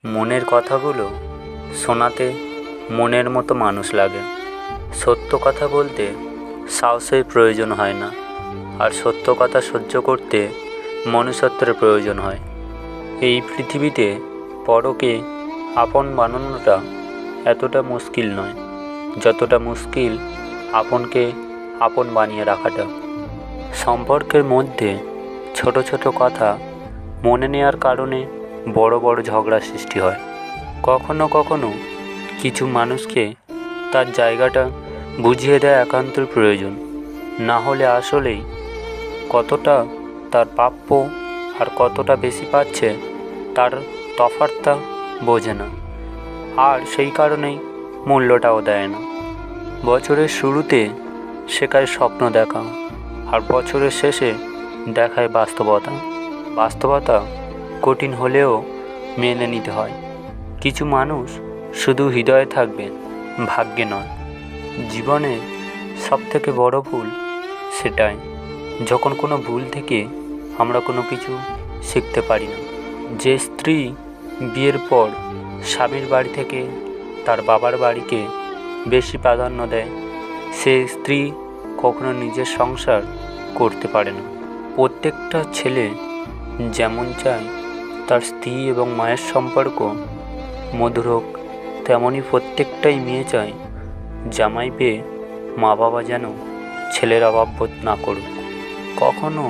মনের কথাগুলো শোনাতে মনের মতো মানুষ লাগে। সত্য কথা বলতে সাহসের প্রয়োজন হয় না, আর সত্য কথা সহ্য করতে মনুষ্যত্বের প্রয়োজন হয়। এই পৃথিবীতে পরকে আপন বানানোটা এতটা মুশকিল নয়, যতটা মুশকিল আপনকে আপন বানিয়ে রাখাটা। সম্পর্কের মধ্যে ছোট ছোট কথা মনে নেওয়ার কারণে বড় বড় ঝগড়া সৃষ্টি হয়। কখনো কখনো কিছু মানুষকে তার জায়গাটা বুঝিয়ে দেওয়া একান্তই প্রয়োজন, না হলে আসলেই কতটা তার প্রাপ্য আর কতটা বেশি পাচ্ছে তার তফাৎটা বোঝে না, আর সেই কারণেই মূল্যটাও দেয় না। বছরের শুরুতে শেখায় স্বপ্ন দেখা, আর বছরের শেষে দেখায় বাস্তবতা কঠিন হলেও মেনে নিতে হয়। কিছু মানুষ শুধু হৃদয়ে থাকবে, ভাগ্যে নয়। জীবনে সবথেকে বড় ভুল সেটাই যখন কোনো ভুল থেকে আমরা কোনো কিছু শিখতে পারি না। যে স্ত্রী বিয়ের পর স্বামীর বাড়ি থেকে তার বাবার বাড়িকে বেশি প্রাধান্য দেয়, সে স্ত্রী কখনো নিজের সংসার করতে পারে না। প্রত্যেকটা ছেলে যেমন চায় তার স্ত্রী এবং মায়ের সম্পর্ক মধুর হোক, তেমনই প্রত্যেকটাই মেয়ে চায় জামাই পেয়ে মা বাবা যেন ছেলের অভাব বোধ না করুক। কখনো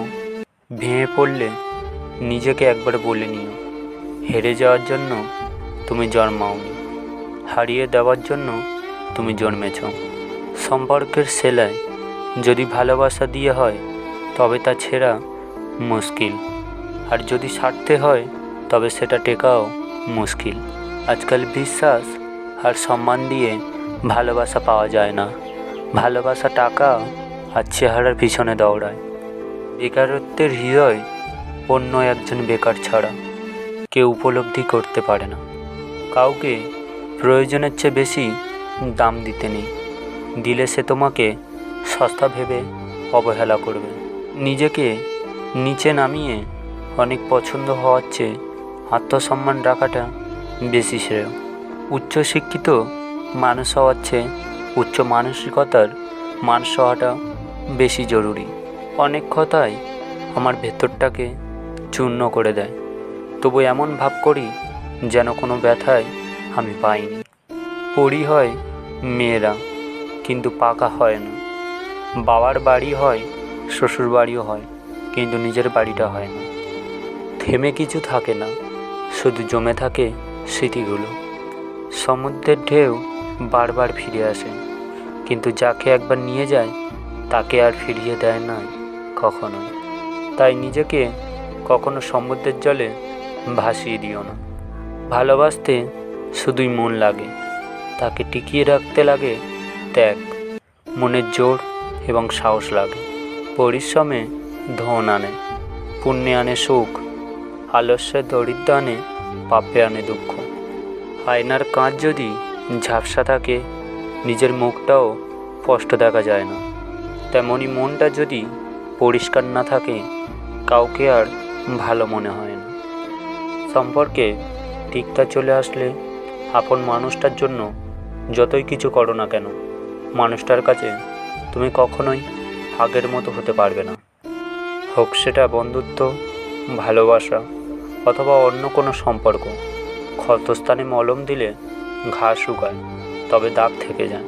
ভেঙে পড়লে নিজেকে একবার বলে নিও, হেরে যাওয়ার জন্য তুমি জন্মাওনি, হারিয়ে দেওয়ার জন্য তুমি জন্মেছ। সম্পর্কের সেলাই যদি ভালোবাসা দিয়ে হয় তবে তা ছেঁড়া মুশকিল, আর যদি ছাড়তে হয় তবে সেটা টেকাও মুশকিল। আজকাল বিশ্বাস আর সম্মান দিয়ে ভালোবাসা পাওয়া যায় না, ভালোবাসা টাকা আর চেহারার পিছনে দৌড়ায়। বেকারত্বের হৃদয় অন্য একজন বেকার ছাড়া কেউ উপলব্ধি করতে পারে না। কাউকে প্রয়োজনের চেয়ে বেশি দাম দিতে নেই, দিলে সে তোমাকে সস্তা ভেবে অবহেলা করবে। নিজেকে নিচে নামিয়ে অনেক পছন্দ হওয়ার চেয়ে আত্মসম্মান রাখাটা বেশি শ্রেয়। উচ্চশিক্ষিত মানুষ হওয়ার চেয়ে উচ্চ মানসিকতার মানুষ হওয়াটা বেশি জরুরি। অনেক কথাই আমার ভেতরটাকে চূর্ণ করে দেয়, তবু এমন ভাব করি যেন কোনো ব্যথায় আমি পাইনি। পরি হয় মেয়েরা, কিন্তু পাকা হয় না। বাবার বাড়ি হয়, শ্বশুর বাড়িও হয়, কিন্তু নিজের বাড়িটা হয় না। থেমে কিছু থাকে না, শুধু জমে থাকে স্মৃতিগুলো। সমুদ্রের ঢেউ বারবার ফিরে আসে, কিন্তু যাকে একবার নিয়ে যায় তাকে আর ফিরিয়ে দেয় না কখনোই। তাই নিজেকে কখনো সমুদ্রের জলে ভাসিয়ে দিও না। ভালোবাসতে শুধুই মন লাগে, তাকে টিকিয়ে রাখতে লাগে ত্যাগ, মনের জোর এবং সাহস লাগে। পরিশ্রমে ধন আনে, পুণ্যে আনে সুখ, আলস্যে দরিদ্র আনে, পাপে আনে দুঃখ। আয়নার কাঁচ যদি ঝাপসা থাকে নিজের মুখটাও স্পষ্ট দেখা যায় না, তেমনি মনটা যদি পরিষ্কার না থাকে কাউকে আর ভালো মনে হয় না। সম্পর্কে তিক্ততা চলে আসলে আপন মানুষটার জন্য যতই কিছু করো না কেন, মানুষটার কাছে তুমি কখনোই আগের মতো হতে পারবে না। হোক সেটা বন্ধুত্ব, ভালোবাসা অথবা অন্য কোনো সম্পর্ক। ক্ষতস্থানে মলম দিলে ঘা শুকায়, তবে দাগ থেকে যায়।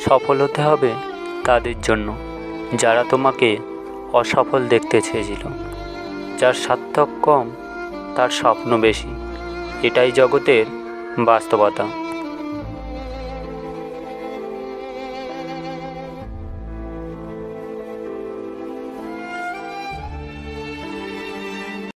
সফল হতে হবে তাদের জন্য যারা তোমাকে অসফল দেখতে চেয়েছিল। যার সার্থক কম তার স্বপ্ন বেশি, এটাই জগতের বাস্তবতা।